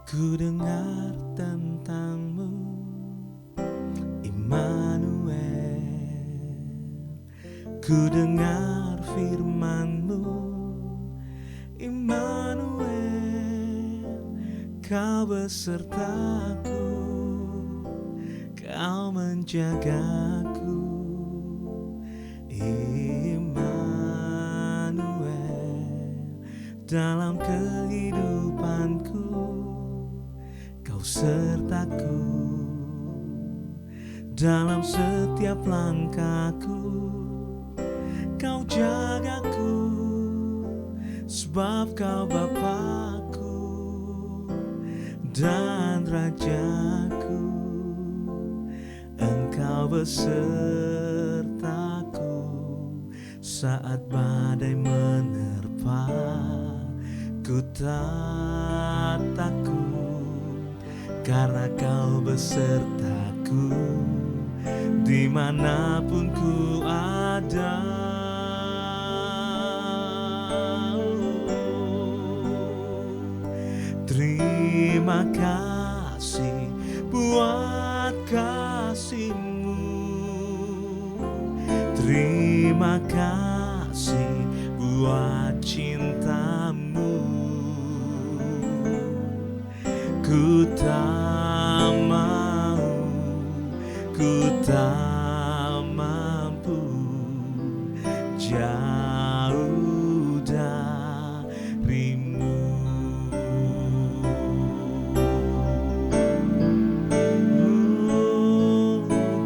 Ku dengar tentang-Mu, Immanuel. Ku dengar firman-Mu, Immanuel. Kau besertaku, Kau menjagaku, Immanuel. Dalam kehidupanku Kau sertaku, dalam setiap langkahku Kau jagaku, sebab Kau Bapakku dan Rajaku. Engkau besertaku saat badai menerpa. Ku tak takut karena Kau besertaku dimanapun ku ada. Terima kasih buat kasih-Mu. Terima kasih buat cinta-Mu. Ku tak mau, ku tak mampu jauh dari-Mu.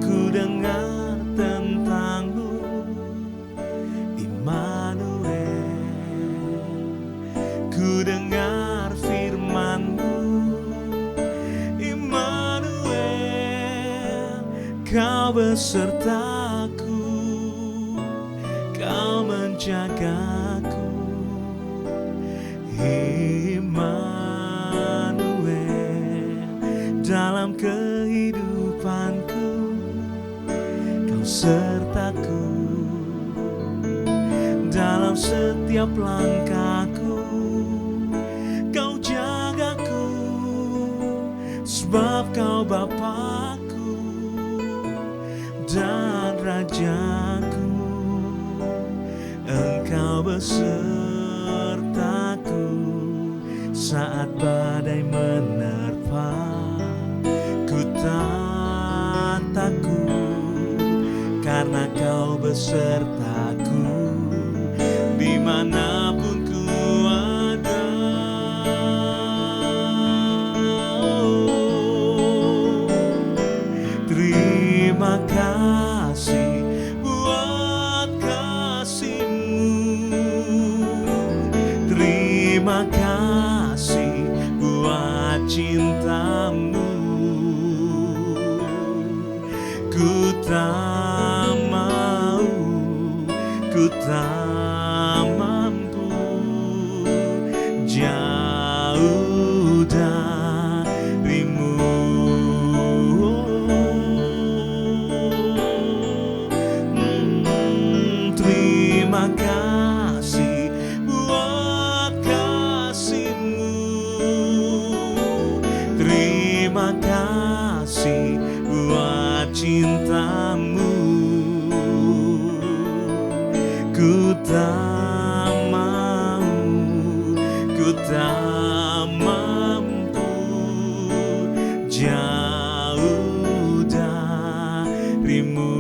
Ku dengar tentang-Mu, Immanuel. Ku dengar firman-Mu, Immanuel. Kau besertaku, Kau menjagaku, Immanuel. Dalam kehidupanku Kau sertaku, dalam setiap langkahku Kau jagaku, sebab Kau Bapakku dan Rajaku. Engkau besertaku saat badai menerpa. Ku tak takut karena Kau besertaku dimanapun ku ada. Terima kasih buat kasih-Mu. Terima kasih buat cinta-Mu. Ku tak mau, ku tak mampu jauh dari-Mu. Terima kasih buat kasih-Mu. Terima kasih buat cinta-Mu. Ku tak mau, ku tak mampu jauh dari-Mu.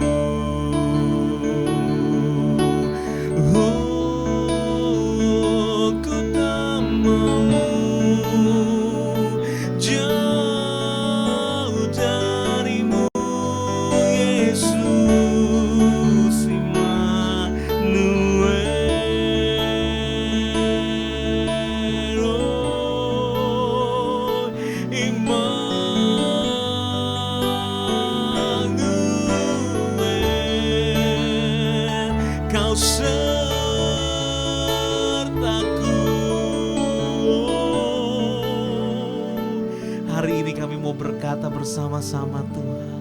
Ku tak mau jauh dari-Mu, Yesus Immanuel. Oh, Immanuel. Kau sertaku. Hari ini kami mau berkata bersama-sama, Tuhan,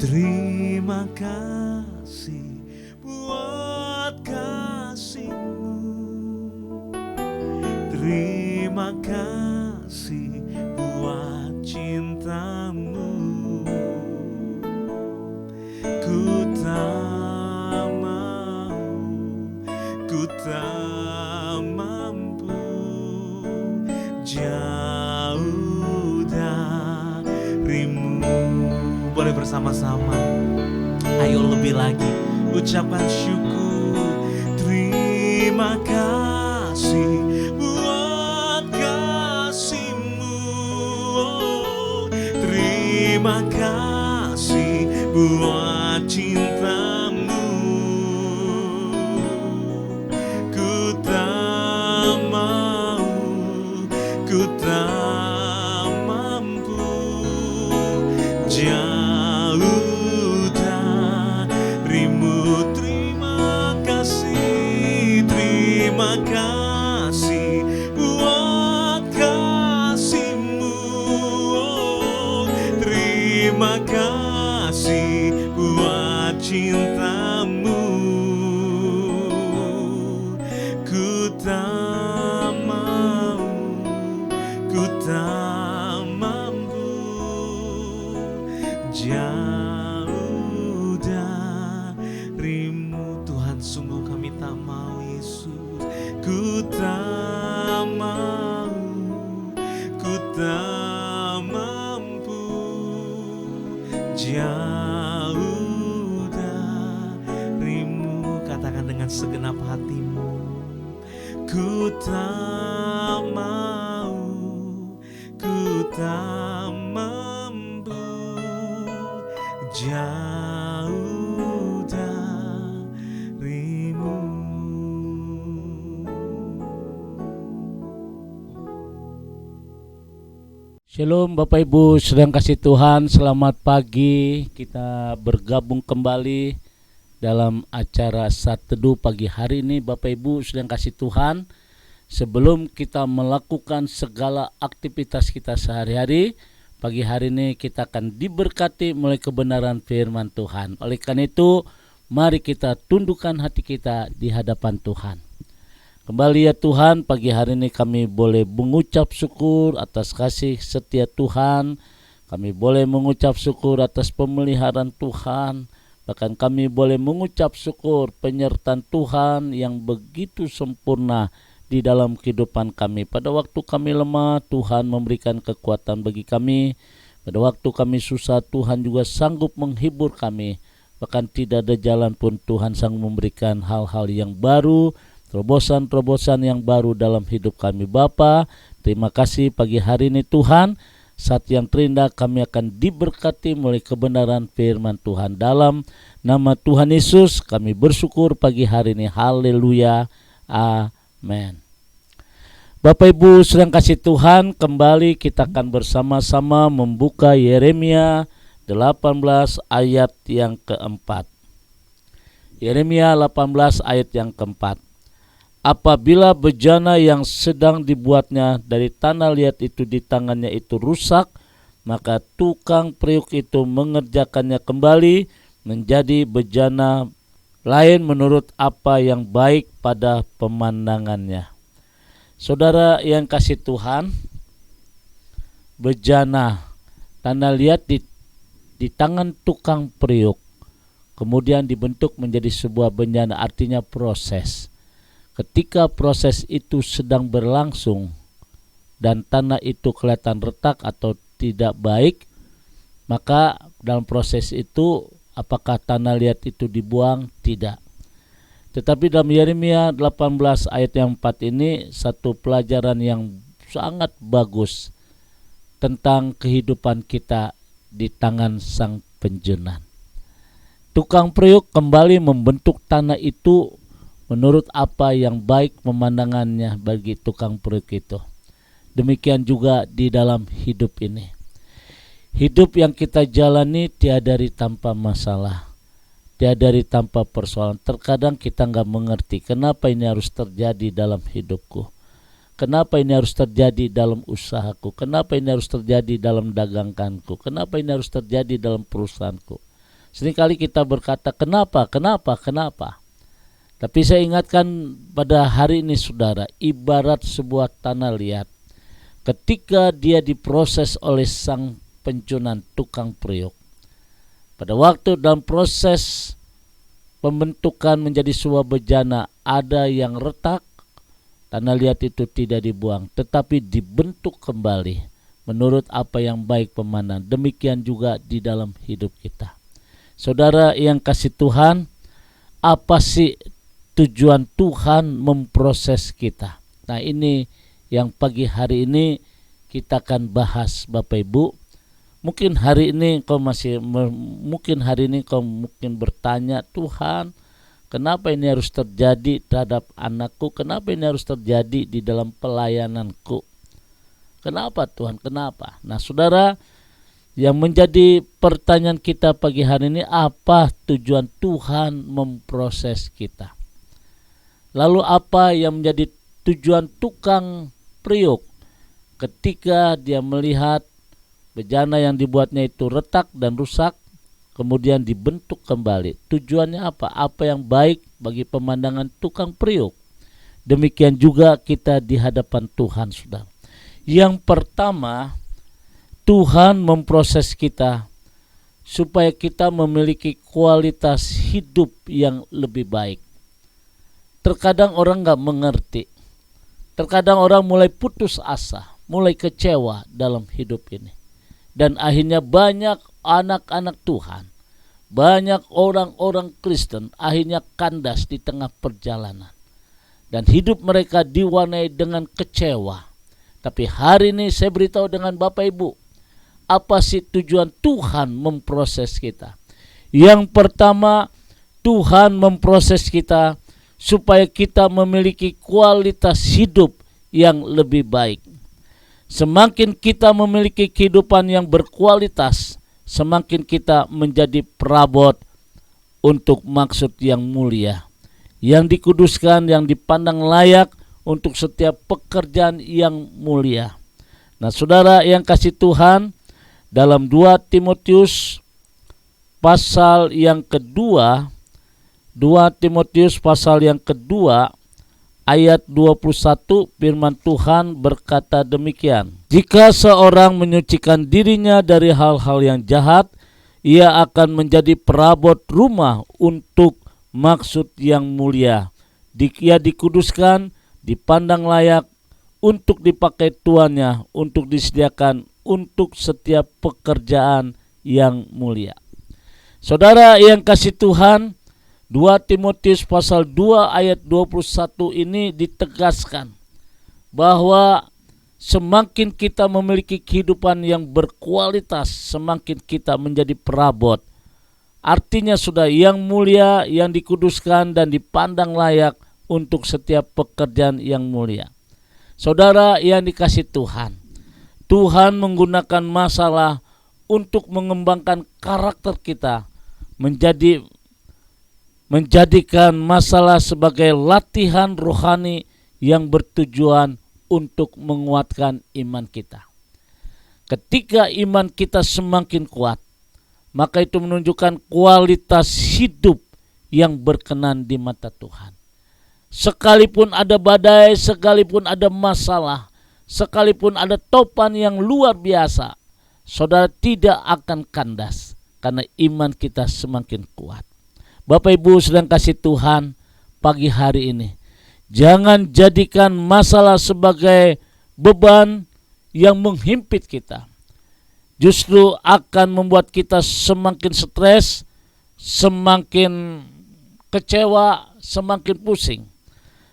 terima kasih buat kasih-Mu. Terima kasih ku tak mampu jauh darimu. Boleh bersama-sama, ayo lebih lagi ucapkan syukur. Terima kasih buat kasih-Mu, oh, terima kasih buat cinta-Mu. Ku tak mau, ku tak mampu jauh darimu. Terima kasih, terima kasih buat kasih-Mu, oh, terima kasih buat cinta-Mu. Ku tak mau, ku tak mampu jauh darimu. Tuhan, sungguh kami tak mau, Yesus. Ku tak mau, ku tak mampu jauh darimu. Katakan dengan segenap hatimu. Ku tak mau, ku tak mampu jauh darimu. Shalom Bapak Ibu sedang kasih Tuhan, selamat pagi. Kita bergabung kembali dalam acara Saat Teduh pagi hari ini. Bapak Ibu sedang kasih Tuhan, sebelum kita melakukan segala aktivitas kita sehari-hari, pagi hari ini kita akan diberkati melalui kebenaran firman Tuhan. Oleh karena itu, mari kita tundukkan hati kita di hadapan Tuhan. Kembali ya Tuhan, pagi hari ini kami boleh mengucap syukur atas kasih setia Tuhan. Kami boleh mengucap syukur atas pemeliharaan Tuhan. Bahkan kami boleh mengucap syukur penyertaan Tuhan yang begitu sempurna di dalam kehidupan kami. Pada waktu kami lemah, Tuhan memberikan kekuatan bagi kami. Pada waktu kami susah, Tuhan juga sanggup menghibur kami. Bahkan tidak ada jalan pun, Tuhan sanggup memberikan hal-hal yang baru, terobosan-terobosan yang baru dalam hidup kami. Bapa, terima kasih pagi hari ini Tuhan. Saat yang terindah kami akan diberkati melalui kebenaran firman Tuhan. Dalam nama Tuhan Yesus kami bersyukur pagi hari ini. Haleluya. Amin. Bapak Ibu sedang kasih Tuhan, kembali kita akan bersama-sama membuka Yeremia 18 ayat yang keempat. Yeremia 18 ayat yang keempat. Apabila bejana yang sedang dibuatnya dari tanah liat itu di tangannya itu rusak, maka tukang periuk itu mengerjakannya kembali menjadi bejana lain menurut apa yang baik pada pemandangannya. Saudara yang kasih Tuhan, bejana tanah liat di tangan tukang periuk kemudian dibentuk menjadi sebuah bejana, artinya proses. Ketika proses itu sedang berlangsung dan tanah itu kelihatan retak atau tidak baik, maka dalam proses itu apakah tanah liat itu dibuang? Tidak. Tetapi dalam Yeremia 18 ayat yang 4 ini satu pelajaran yang sangat bagus tentang kehidupan kita di tangan Sang Penjunan. Tukang periuk kembali membentuk tanah itu menurut apa yang baik pemandangannya bagi tukang periuk itu. Demikian juga di dalam hidup ini. Hidup yang kita jalani tiadari tanpa masalah, tiadari tanpa persoalan. Terkadang kita nggak mengerti kenapa ini harus terjadi dalam hidupku, kenapa ini harus terjadi dalam usahaku, kenapa ini harus terjadi dalam dagangkanku, kenapa ini harus terjadi dalam perusahaanku. Seringkali kita berkata kenapa. Tapi saya ingatkan pada hari ini saudara, ibarat sebuah tanah liat. Ketika dia diproses oleh Sang Penjunan tukang periuk, pada waktu dalam proses pembentukan menjadi sebuah bejana, ada yang retak, tanah liat itu tidak dibuang, tetapi dibentuk kembali menurut apa yang baik pemandang. Demikian juga di dalam hidup kita. Saudara yang kasih Tuhan, apa sih tujuan Tuhan memproses kita? Nah, ini yang pagi hari ini kita akan bahas, Bapak Ibu. Mungkin hari ini kau mungkin bertanya, Tuhan, kenapa ini harus terjadi terhadap anakku? Kenapa ini harus terjadi di dalam pelayananku? Kenapa Tuhan? Kenapa? Nah, saudara, yang menjadi pertanyaan kita pagi hari ini, apa tujuan Tuhan memproses kita? Lalu apa yang menjadi tujuan tukang priuk ketika dia melihat bejana yang dibuatnya itu retak dan rusak, kemudian dibentuk kembali? Tujuannya apa? Apa yang baik bagi pemandangan tukang priuk? Demikian juga kita di hadapan Tuhan, saudara. Yang pertama, Tuhan memproses kita supaya kita memiliki kualitas hidup yang lebih baik. Terkadang orang gak mengerti. Terkadang orang mulai putus asa, mulai kecewa dalam hidup ini. Dan akhirnya banyak anak-anak Tuhan, banyak orang-orang Kristen akhirnya kandas di tengah perjalanan. Dan hidup mereka diwarnai dengan kecewa. Tapi hari ini saya beritahu dengan Bapak Ibu, apa sih tujuan Tuhan memproses kita? Yang pertama, Tuhan memproses kita supaya kita memiliki kualitas hidup yang lebih baik. Semakin kita memiliki kehidupan yang berkualitas, semakin kita menjadi perabot untuk maksud yang mulia, yang dikuduskan, yang dipandang layak untuk setiap pekerjaan yang mulia. Nah, saudara yang kasih Tuhan, dalam 2 Timotius pasal yang kedua, 2 Timotius pasal yang kedua, ayat 21, firman Tuhan berkata demikian. Jika seorang menyucikan dirinya dari hal-hal yang jahat, ia akan menjadi perabot rumah untuk maksud yang mulia. Ia dikuduskan, dipandang layak untuk dipakai tuannya, untuk disediakan untuk setiap pekerjaan yang mulia. Saudara yang kasih Tuhan, 2 Timotius pasal 2 ayat 21 ini ditegaskan bahwa semakin kita memiliki kehidupan yang berkualitas, semakin kita menjadi perabot. Artinya sudah yang mulia, yang dikuduskan dan dipandang layak untuk setiap pekerjaan yang mulia. Saudara yang dikasih Tuhan, Tuhan menggunakan masalah untuk mengembangkan karakter kita, menjadikan masalah sebagai latihan rohani yang bertujuan untuk menguatkan iman kita. Ketika iman kita semakin kuat, maka itu menunjukkan kualitas hidup yang berkenan di mata Tuhan. Sekalipun ada badai, sekalipun ada masalah, sekalipun ada topan yang luar biasa, saudara tidak akan kandas karena iman kita semakin kuat. Bapak Ibu sedang kasih Tuhan, pagi hari ini, jangan jadikan masalah sebagai beban yang menghimpit kita. Justru akan membuat kita semakin stres, semakin kecewa, semakin pusing.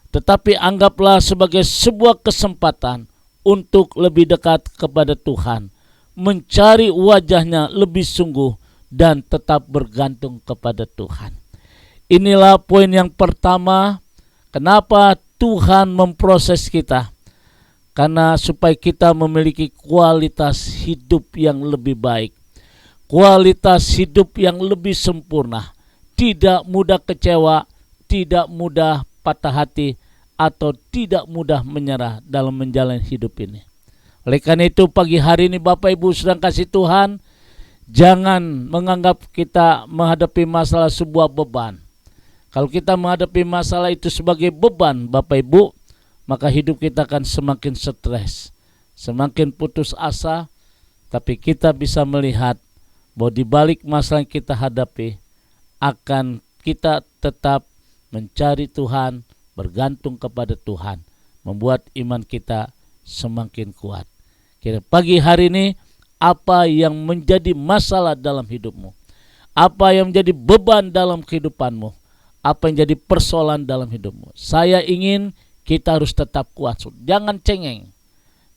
Tetapi anggaplah sebagai sebuah kesempatan untuk lebih dekat kepada Tuhan, mencari wajahnya lebih sungguh dan tetap bergantung kepada Tuhan. Inilah poin yang pertama, kenapa Tuhan memproses kita. Karena supaya kita memiliki kualitas hidup yang lebih baik, kualitas hidup yang lebih sempurna, tidak mudah kecewa, tidak mudah patah hati, atau tidak mudah menyerah dalam menjalani hidup ini. Oleh karena itu pagi hari ini Bapak Ibu sedang kasih Tuhan, jangan menganggap kita menghadapi masalah sebuah beban. Kalau kita menghadapi masalah itu sebagai beban Bapak Ibu, maka hidup kita akan semakin stres, semakin putus asa. Tapi kita bisa melihat bahwa di balik masalah yang kita hadapi, akan kita tetap mencari Tuhan, bergantung kepada Tuhan, membuat iman kita semakin kuat. Kira pagi hari ini, apa yang menjadi masalah dalam hidupmu? Apa yang menjadi beban dalam kehidupanmu? Apa yang jadi persoalan dalam hidupmu? Saya ingin kita harus tetap kuat. Jangan cengeng.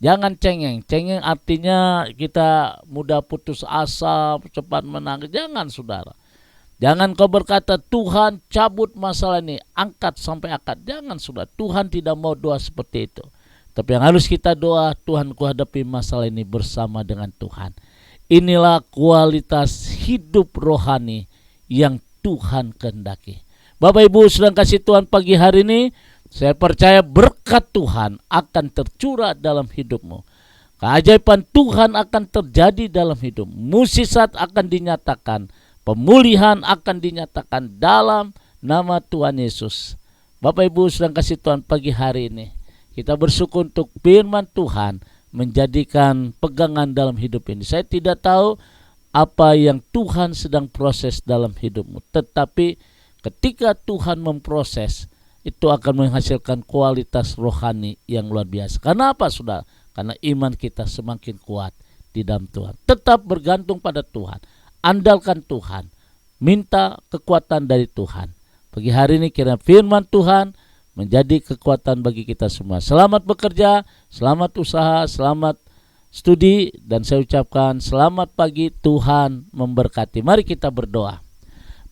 Jangan cengeng. Cengeng artinya kita mudah putus asa, cepat menangis. Jangan, saudara. Jangan kau berkata, Tuhan cabut masalah ini, angkat sampai akar. Jangan, saudara. Tuhan tidak mau doa seperti itu. Tapi yang harus kita doa, Tuhan, ku hadapi masalah ini bersama dengan Tuhan. Inilah kualitas hidup rohani yang Tuhan kehendaki. Bapak Ibu sedang kasih Tuhan pagi hari ini, saya percaya berkat Tuhan akan tercurah dalam hidupmu. Keajaiban Tuhan akan terjadi dalam hidupmu. Mukjizat akan dinyatakan. Pemulihan akan dinyatakan dalam nama Tuhan Yesus. Bapak Ibu sedang kasih Tuhan pagi hari ini, kita bersyukur untuk firman Tuhan menjadikan pegangan dalam hidup ini. Saya tidak tahu apa yang Tuhan sedang proses dalam hidupmu, tetapi ketika Tuhan memproses, itu akan menghasilkan kualitas rohani yang luar biasa. Karena apa, saudara? Karena iman kita semakin kuat di dalam Tuhan. Tetap bergantung pada Tuhan. Andalkan Tuhan, minta kekuatan dari Tuhan. Pagi hari ini kiranya firman Tuhan menjadi kekuatan bagi kita semua. Selamat bekerja, selamat usaha, selamat studi, dan saya ucapkan selamat pagi, Tuhan memberkati. Mari kita berdoa.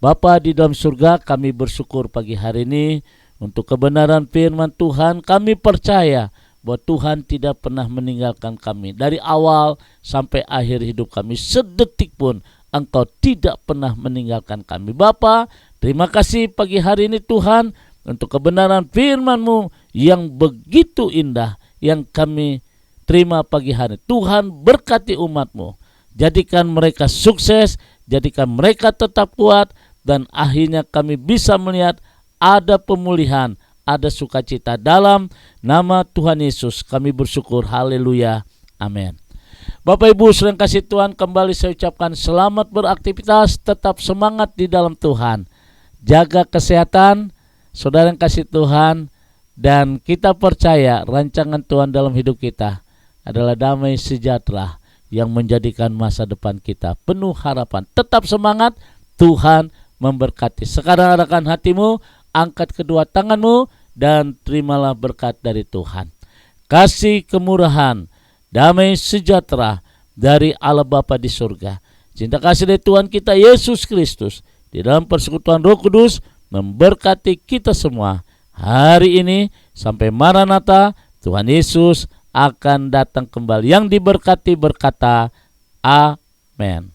Bapa di dalam surga, kami bersyukur pagi hari ini untuk kebenaran firman Tuhan. Kami percaya bahwa Tuhan tidak pernah meninggalkan kami. Dari awal sampai akhir hidup kami, sedetik pun Engkau tidak pernah meninggalkan kami. Bapa, terima kasih pagi hari ini Tuhan untuk kebenaran firman-Mu yang begitu indah yang kami terima pagi hari. Tuhan berkati umat-Mu. Jadikan mereka sukses, jadikan mereka tetap kuat, dan akhirnya kami bisa melihat ada pemulihan, ada sukacita. Dalam nama Tuhan Yesus kami bersyukur. Haleluya. Amin. Bapak Ibu sedang kasih Tuhan, kembali saya ucapkan selamat beraktivitas, tetap semangat di dalam Tuhan. Jaga kesehatan, saudara yang kasih Tuhan, dan kita percaya rancangan Tuhan dalam hidup kita adalah damai sejahtera yang menjadikan masa depan kita penuh harapan. Tetap semangat, Tuhan memberkati. Sekarang arahkan hatimu, angkat kedua tanganmu, dan terimalah berkat dari Tuhan. Kasih kemurahan, damai sejahtera dari Allah Bapa di surga, cinta kasih dari Tuhan kita Yesus Kristus di dalam persekutuan Roh Kudus memberkati kita semua hari ini sampai Maranatha. Tuhan Yesus akan datang kembali. Yang diberkati berkata, Amin.